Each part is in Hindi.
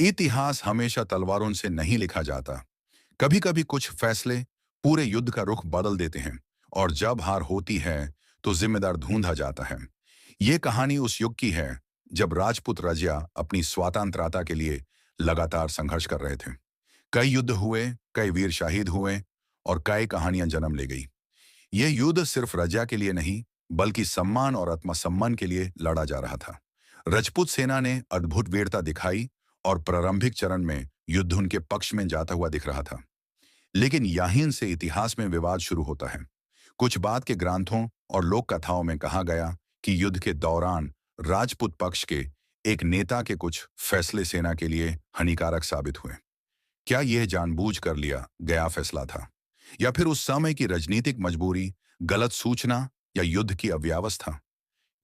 इतिहास हमेशा तलवारों से नहीं लिखा जाता। कभी कभी कुछ फैसले पूरे युद्ध का रुख बदल देते हैं, और जब हार होती है तो जिम्मेदार ढूंढा जाता है। ये कहानी उस युग की है जब राजपूत राजा अपनी स्वतंत्रता के लिए लगातार संघर्ष कर रहे थे। कई युद्ध हुए, कई वीर शहीद हुए, और कई कहानियां जन्म ले गई। यह युद्ध सिर्फ राजा के लिए नहीं, बल्कि सम्मान और आत्मसम्मान के लिए लड़ा जा रहा था। राजपूत सेना ने अद्भुत वीरता दिखाई, और प्रारंभिक चरण में युद्ध उनके पक्ष में जाता हुआ दिख रहा था। लेकिन यहीं से इतिहास में विवाद शुरू होता है। कुछ बाद के ग्रंथों और लोक कथाओं में कहा गया कि युद्ध के दौरान राजपूत पक्ष के एक नेता के कुछ फैसले सेना के लिए हानिकारक साबित हुए। क्या यह जानबूझ कर लिया गया फैसला था, या फिर उस समय की राजनीतिक मजबूरी, गलत सूचना, या युद्ध की अव्यवस्था?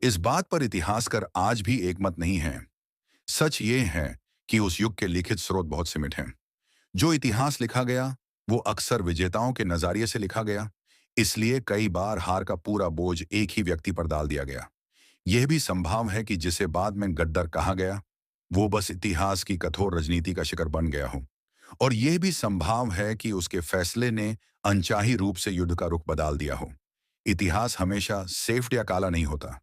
इस बात पर इतिहासकार आज भी एकमत नहीं है। सच ये है कि उस युग के लिखित स्रोत बहुत सीमित हैं। जो इतिहास लिखा गया वो अक्सर विजेताओं के नजरिए से लिखा गया, इसलिए कई बार हार का पूरा बोझ एक ही व्यक्ति पर डाल दिया गया। यह भी संभव है कि जिसे बाद में गद्दार कहा गया, वो बस इतिहास की कठोर राजनीति का शिकार बन गया हो। और यह भी संभव है कि उसके फैसले ने अनचाही रूप से युद्ध का रुख बदल दिया हो। इतिहास हमेशा सेफ्ट या काला नहीं होता।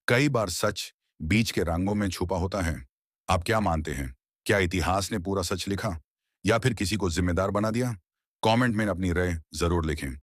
कई बार सच बीच के रंगों में छुपा होता है। आप क्या मानते हैं? क्या इतिहास ने पूरा सच लिखा, या फिर किसी को जिम्मेदार बना दिया? कमेंट में अपनी राय जरूर लिखें।